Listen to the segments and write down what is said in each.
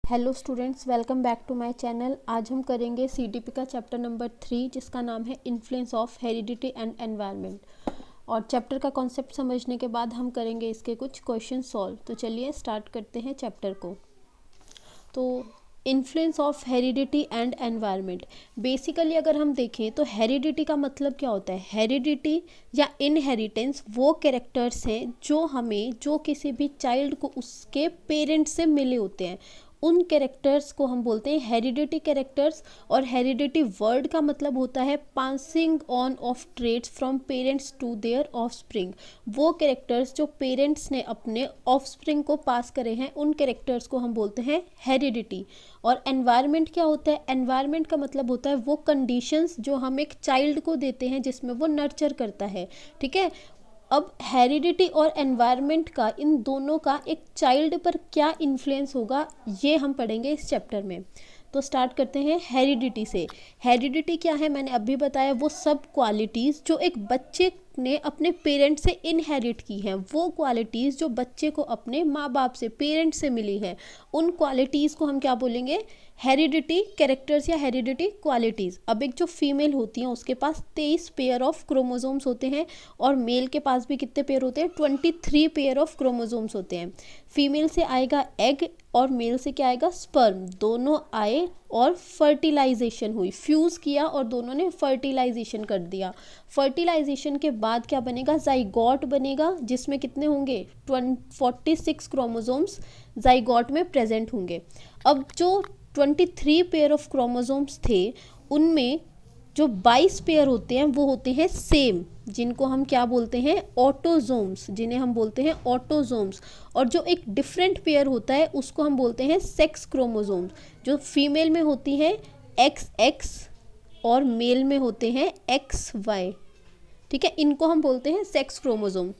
Hello students, welcome back to my channel. आज हम करेंगे सीडीपी का चैप्टर नंबर 3 जिसका नाम है influence of heredity and environment. और चैप्टर का कॉन्सेप्ट समझने के बाद हम करेंगे इसके कुछ क्वेश्चन सॉल्व। तो चलिए स्टार्ट करते हैं चैप्टर को। तो influence of heredity and environment, basically अगर हम देखें तो हेरिडिटी का मतलब क्या होता है। हेरिडिटी या इनहेरिटेंस वो कैरेक्टर्स हैं जो किसी भी चाइल्ड को उसके पेरेंट्स से मिले होते हैं, उन कैरेक्टर्स को हम बोलते हैं हेरिडिटी कैरेक्टर्स। और हेरिडिटी वर्ड का मतलब होता है passing on of traits from parents to their offspring. वो कैरेक्टर्स जो पेरेंट्स ने अपने ऑफस्प्रिंग को पास करे हैं, उन कैरेक्टर्स को हम बोलते हैं हेरिडिटी। और एनवायरनमेंट क्या होता है। एनवायरनमेंट का मतलब होता है वो कंडीशंस जो हम एक चाइल्ड को देते हैं जिसमें वो नर्चर करता है। ठीक है, अब हेरिडिटी और एनवायरनमेंट का, इन दोनों का एक चाइल्ड पर क्या इन्फ्लुएंस होगा, ये हम पढ़ेंगे इस चैप्टर में। तो स्टार्ट करते हैं हेरिडिटी से। हेरिडिटी क्या है, मैंने अभी बताया, वो सब क्वालिटीज़ जो एक बच्चे ने अपने पेरेंट्स से इनहेरिट की हैं, वो क्वालिटीज़ जो बच्चे को अपने माँ बाप से, पेरेंट्स से मिली हैं, उन क्वालिटीज़ को हम क्या बोलेंगे, हेरिडिटी कैरेक्टर्स या हेरिडिटी क्वालिटीज़। अब एक जो फीमेल होती हैं उसके पास 23 पेयर ऑफ क्रोमोसोम्स होते हैं और मेल के पास भी कितने पेयर होते हैं, 23 पेयर ऑफ क्रोमोसोम्स होते हैं। फीमेल से आएगा एग और मेल से क्या आएगा, स्पर्म। दोनों आए और फर्टिलाइजेशन हुई, फ्यूज़ किया और दोनों ने फर्टिलाइजेशन कर दिया। फर्टिलाइजेशन के बाद क्या बनेगा, जाइगोट बनेगा, जिसमें कितने होंगे, 46 क्रोमोसोम्स जाइगोट में प्रेजेंट होंगे। अब जो 23 पेयर ऑफ क्रोमोसोम्स थे, उनमें जो 22 पेयर होते हैं वो होते हैं सेम, जिनको हम क्या बोलते हैं, ऑटोजोम्स, जिन्हें हम बोलते हैं ऑटोजोम्स। और जो एक डिफरेंट पेयर होता है उसको हम बोलते हैं सेक्स क्रोमोसोम्स। जो फीमेल में होती हैं XX और मेल में होते हैं XY। ठीक है, इनको हम बोलते हैं सेक्स क्रोमोसोम।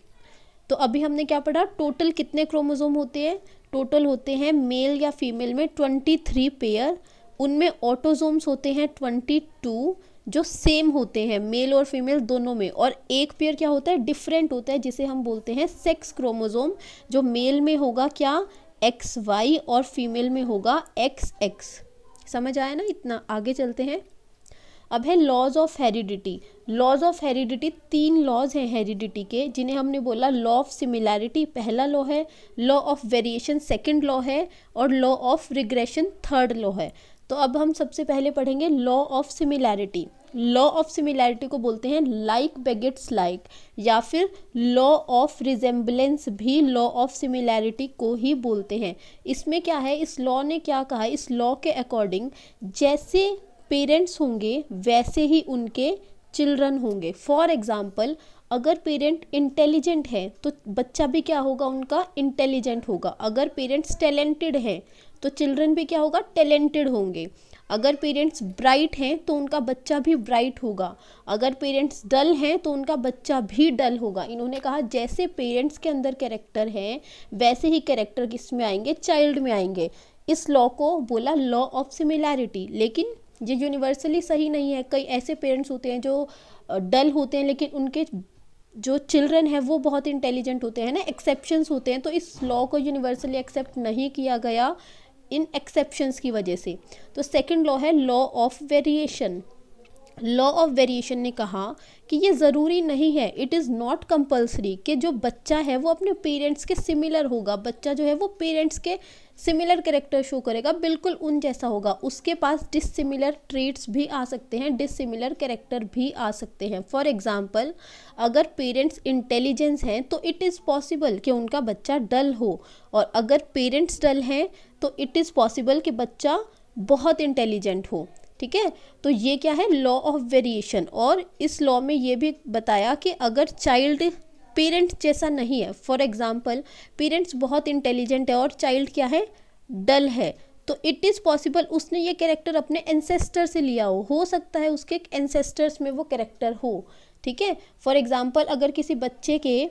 तो अभी हमने क्या पढ़ा, टोटल कितने क्रोमोसोम होते हैं, टोटल होते हैं मेल या फीमेल में 23 पेयर, उनमें ऑटोजोम्स होते हैं 22 जो सेम होते हैं मेल और फीमेल दोनों में, और एक पेयर क्या होता है, डिफरेंट होता है, जिसे हम बोलते हैं सेक्स क्रोमोसोम। जो मेल में होगा क्या, XY और फीमेल में होगा XX। समझ आया ना, इतना। आगे चलते हैं। अब है laws of heredity. Laws of heredity 3 laws हैं हेरिडिटी के, जिन्हें हमने बोला लॉ ऑफ सिमिलैरिटी पहला लॉ है, law of variation second law है, और law of regression third law है। तो अब हम सबसे पहले पढ़ेंगे law of similarity. Law of similarity को बोलते हैं लाइक बेगेट्स लाइक, या फिर लॉ ऑफ रिजेम्बलेंस भी लॉ ऑफ सिमिलैरिटी को ही बोलते हैं। इसमें क्या है, इस लॉ ने क्या कहा, इस लॉ के अकॉर्डिंग जैसे पेरेंट्स होंगे वैसे ही उनके चिल्ड्रन होंगे। फॉर एग्जाम्पल, अगर पेरेंट इंटेलिजेंट है तो बच्चा भी क्या होगा, उनका इंटेलिजेंट होगा। अगर पेरेंट्स टैलेंटेड हैं तो चिल्ड्रन भी क्या होगा, टैलेंटेड होंगे। अगर पेरेंट्स ब्राइट हैं तो उनका बच्चा भी ब्राइट होगा। अगर पेरेंट्स डल हैं तो उनका बच्चा भी डल होगा। इन्होंने कहा जैसे पेरेंट्स के अंदर कैरेक्टर हैं वैसे ही कैरेक्टर किस में आएंगे, चाइल्ड में आएंगे। इस लॉ को बोला लॉ ऑफ सिमिलैरिटी। लेकिन ये यूनिवर्सली सही नहीं है। कई ऐसे पेरेंट्स होते हैं जो डल होते हैं लेकिन उनके जो चिल्ड्रन है वो बहुत इंटेलिजेंट होते हैं ना, एक्सेप्शंस होते हैं। तो इस लॉ को यूनिवर्सली एक्सेप्ट नहीं किया गया इन एक्सेप्शंस की वजह से। तो सेकंड लॉ है law of variation. Law of variation ने कहा कि ये ज़रूरी नहीं है, इट इज़ नॉट कंपल्सरी, कि जो बच्चा है वो अपने पेरेंट्स के सिमिलर होगा। बच्चा जो है वो पेरेंट्स के सिमिलर कैरेक्टर शो करेगा, बिल्कुल उन जैसा होगा। उसके पास डिसिमिलर ट्रेट्स भी आ सकते हैं, डिसिमिलर कैरेक्टर भी आ सकते हैं। फॉर एग्जांपल, अगर पेरेंट्स इंटेलिजेंस हैं तो इट इज़ पॉसिबल कि उनका बच्चा डल हो, और अगर पेरेंट्स डल हैं तो इट इज़ पॉसिबल कि बच्चा बहुत इंटेलिजेंट हो। ठीक है, तो ये क्या है, लॉ ऑफ वेरिएशन। और इस लॉ में ये भी बताया कि अगर चाइल्ड पेरेंट्स जैसा नहीं है, फॉर एग्जांपल पेरेंट्स बहुत इंटेलिजेंट है और चाइल्ड क्या है, डल है, तो इट इज़ पॉसिबल उसने ये कैरेक्टर अपने एंसेस्टर से लिया हो सकता है उसके एंसेस्टर्स में वो कैरेक्टर हो। ठीक है, फॉर एग्जांपल अगर किसी बच्चे के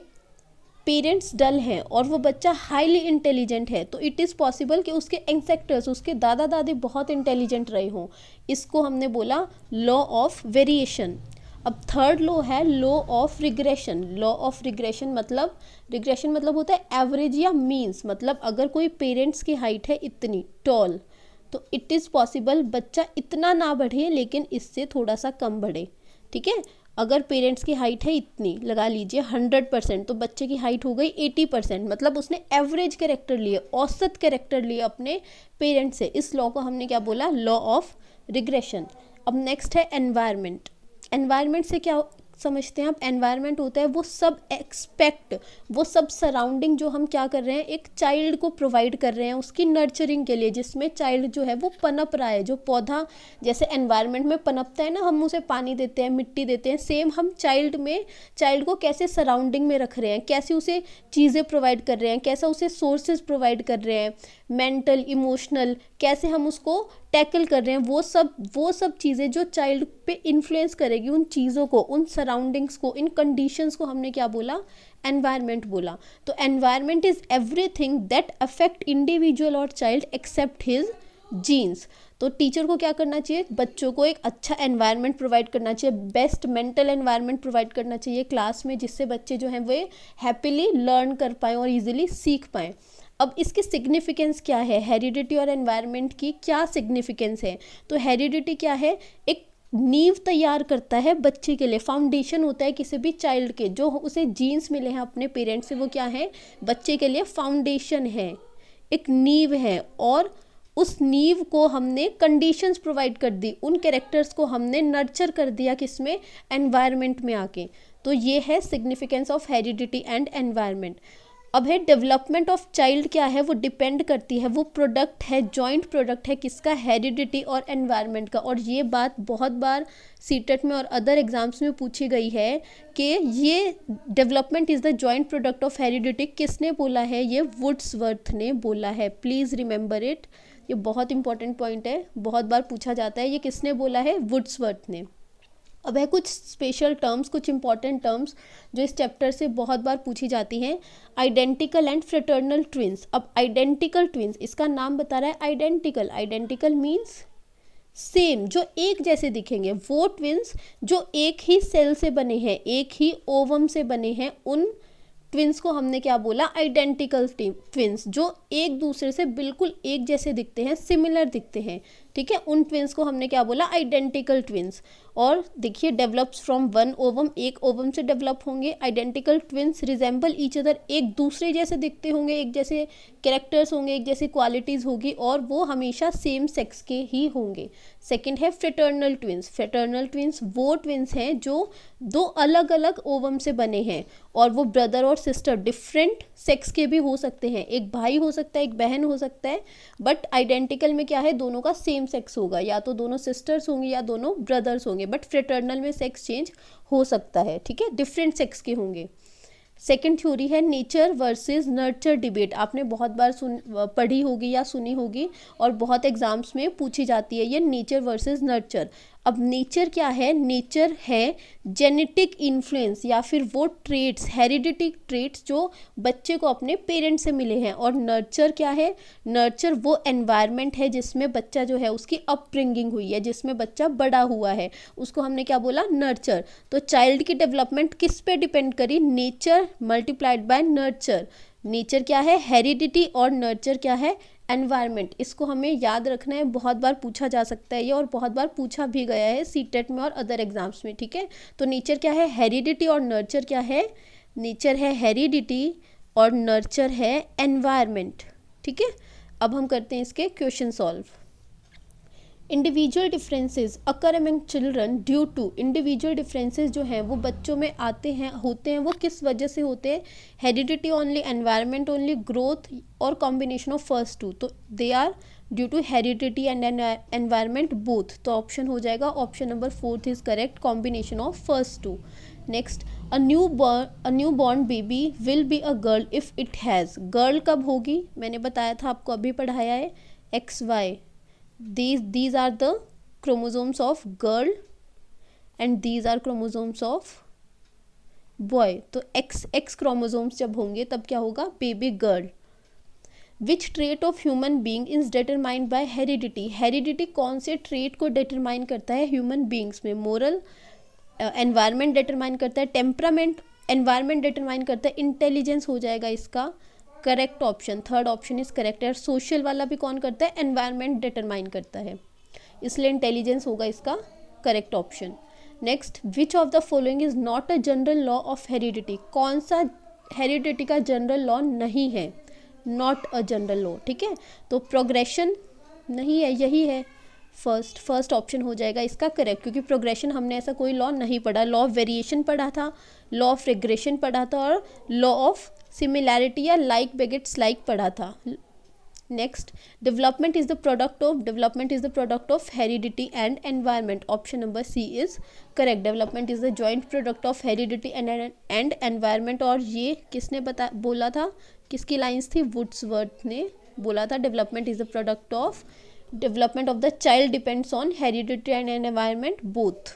पेरेंट्स डल हैं और वो बच्चा हाईली इंटेलिजेंट है तो इट इज़ पॉसिबल कि उसके एंसेस्टर्स, उसके दादा दादी बहुत इंटेलिजेंट रहे हों। इसको हमने बोला लॉ ऑफ वेरिएशन। अब थर्ड लॉ है law of regression. Law of regression मतलब होता है एवरेज या मीन्स, मतलब अगर कोई पेरेंट्स की हाइट है इतनी टॉल, तो इट इज़ पॉसिबल बच्चा इतना ना बढ़े लेकिन इससे थोड़ा सा कम बढ़े। ठीक है, अगर पेरेंट्स की हाइट है इतनी, लगा लीजिए 100%, तो बच्चे की हाइट हो गई 80%, मतलब उसने एवरेज कैरेक्टर लिए, औसत कैरेक्टर लिए अपने पेरेंट्स से। इस लॉ को हमने क्या बोला, लॉ ऑफ रिग्रेशन। अब नेक्स्ट है एनवायरनमेंट। एनवायरनमेंट से क्या समझते हैं आप? एनवायरनमेंट होता है वो सब सराउंडिंग जो हम क्या कर रहे हैं, एक चाइल्ड को प्रोवाइड कर रहे हैं उसकी नर्चरिंग के लिए, जिसमें चाइल्ड जो है वो पनप रहा है। जो पौधा जैसे एनवायरनमेंट में पनपता है ना, हम उसे पानी देते हैं, मिट्टी देते हैं, सेम हम चाइल्ड को कैसे सराउंडिंग में रख रहे हैं, कैसे उसे चीज़ें प्रोवाइड कर रहे हैं, कैसा उसे सोर्सेज प्रोवाइड कर रहे हैं, मेंटल इमोशनल, कैसे हम उसको टैकल कर रहे हैं, वो सब चीज़ें जो चाइल्ड पे इन्फ्लुएंस करेगी, उन चीज़ों को, उन सराउंडिंग्स को, इन कंडीशंस को हमने क्या बोला, एनवायरनमेंट बोला। तो environment is everything that affect individual और चाइल्ड एक्सेप्ट हिज जीन्स। तो टीचर को क्या करना चाहिए, बच्चों को एक अच्छा एनवायरनमेंट प्रोवाइड करना चाहिए, बेस्ट मेंटल एनवायरनमेंट प्रोवाइड करना चाहिए क्लास में, जिससे बच्चे जो हैं वे हैप्पीली लर्न कर पाएँ और ईजिली सीख पाएँ। अब इसकी सिग्निफिकेंस क्या है, हेरिडिटी और एनवायरनमेंट की क्या सिग्निफिकेंस है? तो हेरिडिटी क्या है, एक नींव तैयार करता है बच्चे के लिए, फाउंडेशन होता है किसी भी चाइल्ड के, जो उसे जीन्स मिले हैं अपने पेरेंट्स से, वो क्या है, बच्चे के लिए फाउंडेशन है, एक नींव है। और उस नींव को हमने कंडीशंस प्रोवाइड कर दी, उन कैरेक्टर्स को हमने नर्चर कर दिया, किसमें, एनवायरनमेंट में आके। तो ये है significance of heredity and environment. अब है डेवलपमेंट ऑफ चाइल्ड क्या है, वो डिपेंड करती है, वो प्रोडक्ट है, जॉइंट प्रोडक्ट है किसका, हेरिडिटी और एनवायरनमेंट का। और ये बात बहुत बार सीटेट में और अदर एग्जाम्स में पूछी गई है कि ये development is the joint product of heredity किसने बोला है, ये वुड्सवर्थ ने बोला है। प्लीज़ रिमेंबर इट, ये बहुत इंपॉर्टेंट पॉइंट है, बहुत बार पूछा जाता है, ये किसने बोला है, वुड्सवर्थ ने। अब है कुछ स्पेशल टर्म्स, कुछ इंपॉर्टेंट टर्म्स जो इस चैप्टर से बहुत बार पूछी जाती हैं। Identical and fraternal twins. अब आइडेंटिकल ट्विंस, इसका नाम बता रहा है आइडेंटिकल। आइडेंटिकल मीन्स सेम, जो एक जैसे दिखेंगे। वो ट्विंस जो एक ही सेल से बने हैं, एक ही ओवम से बने हैं, उन ट्विंस को हमने क्या बोला, आइडेंटिकल ट्विंस। जो एक दूसरे से बिल्कुल एक जैसे दिखते हैं, सिमिलर दिखते हैं, ठीक है, उन ट्विंस को हमने क्या बोला, आइडेंटिकल ट्विंस। और देखिए, डेवलप्स फ्रॉम वन ओवम, एक ओवम से डेवलप होंगे। Identical twins resemble each other, एक दूसरे जैसे दिखते होंगे, एक जैसे कैरेक्टर्स होंगे, एक जैसी क्वालिटीज़ होगी, और वो हमेशा सेम सेक्स के ही होंगे। सेकेंड है फ्रेटर्नल ट्विंस। फ्रेटर्नल ट्विंस वो ट्विंस हैं जो दो अलग अलग ओवम से बने हैं, और वो ब्रदर और सिस्टर डिफरेंट सेक्स के भी हो सकते हैं, एक भाई हो सकता है, एक बहन हो सकता है, बट आइडेंटिकल में क्या है, दोनों का सेम सेक्स होगा, या तो दोनों सिस्टर्स होंगे या दोनों ब्रदर्स होंगे, बट फ्रेटर्नल में सेक्स चेंज हो सकता है, ठीक है, डिफरेंट सेक्स के होंगे। सेकेंड थ्योरी है नेचर वर्सेस नर्चर डिबेट। आपने बहुत बार पढ़ी होगी या सुनी होगी, और बहुत एग्जाम्स में पूछी जाती है ये नेचर वर्सेस नर्चर। अब नेचर क्या है, नेचर है जेनेटिक इन्फ्लुएंस या फिर वो ट्रेट्स, हेरिडिटी ट्रेट्स जो बच्चे को अपने पेरेंट्स से मिले हैं। और नर्चर क्या है, नर्चर वो एनवायरनमेंट है जिसमें बच्चा जो है उसकी अपब्रिंगिंग हुई है, जिसमें बच्चा बड़ा हुआ है, उसको हमने क्या बोला, नर्चर। तो चाइल्ड की डेवलपमेंट किस पे डिपेंड करी, nature multiplied by nurture. Nature क्या है, हेरिडिटी, और नर्चर क्या है, एनवायरनमेंट। इसको हमें याद रखना है, बहुत बार पूछा जा सकता है ये, और बहुत बार पूछा भी गया है सीटेट में और अदर एग्जाम्स में, ठीक है। तो नेचर क्या है, हेरिडिटी, और नर्चर क्या है, नेचर है हेरिडिटी और नर्चर है एनवायरनमेंट, ठीक है। अब हम करते हैं इसके question solve. Individual differences occur among children due to, individual differences जो हैं वो बच्चों में आते हैं, होते हैं, वो किस वजह से होते हैं, heredity only, environment only, growth, और कॉम्बिनेशन ऑफ फर्स्ट टू। तो they are due to heredity and environment both. तो ऑप्शन हो जाएगा option number 4 is correct, combination of first two. Next, a new born baby will be a girl if it has, girl कब होगी, मैंने बताया था आपको, अभी पढ़ाया है, XY, these are the chromosomes of girl and these are chromosomes of boy। तो X chromosomes जब होंगे तब क्या होगा, baby girl. Which trait of human being is determined by heredity, heredity कौन से ट्रेट को डिटरमाइन करता है ह्यूमन बींग्स में, मोरल, एनवायरनमेंट डिटरमाइन करता है टेम्परामेंट, एनवायरनमेंट डिटरमाइन करता है इंटेलिजेंस, हो जाएगा इसका correct option, third option is correct है। सोशल वाला भी कौन करता है, एनवायरनमेंट डिटरमाइन करता है, इसलिए इंटेलिजेंस होगा इसका correct option. Next, which of the following is not a general law of heredity, कौन सा हेरिडिटी का जनरल लॉ नहीं है, नॉट अ जनरल लॉ, ठीक है। तो प्रोग्रेशन नहीं है, यही है फर्स्ट ऑप्शन हो जाएगा इसका करेक्ट, क्योंकि प्रोग्रेशन हमने ऐसा कोई लॉ नहीं पढ़ा, लॉ ऑफ वेरिएशन पढ़ा था, लॉ ऑफ रिग्रेशन पढ़ा था और लॉ ऑफ सिमिलैरिटी या लाइक बेगेट्स लाइक पढ़ा था। Next, development is the product of heredity and environment, option number C is correct. Development is the joint product of heredity and environment, और ये किसने बोला था, किसकी लाइन्स थी, वुड्सवर्थ ने बोला था। Development is the product of development of the child depends on heredity and environment both.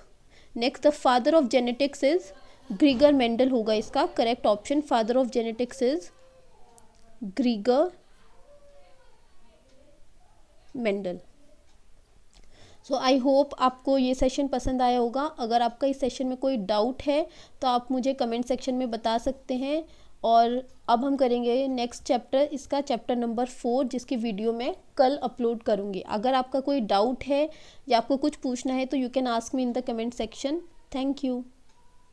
Next, the father of genetics is ग्रीगर Mendel, होगा इसका correct option. Father of genetics is ग्रीगर Mendel. So I hope आपको ये session पसंद आया होगा। अगर आपका इस सेशन में कोई डाउट है तो आप मुझे कमेंट सेक्शन में बता सकते हैं। और अब हम करेंगे नेक्स्ट चैप्टर, इसका चैप्टर नंबर 4, जिसकी वीडियो मैं कल अपलोड करूँगी। अगर आपका कोई डाउट है या आपको कुछ पूछना है तो you can ask me in the comment section. Thank you.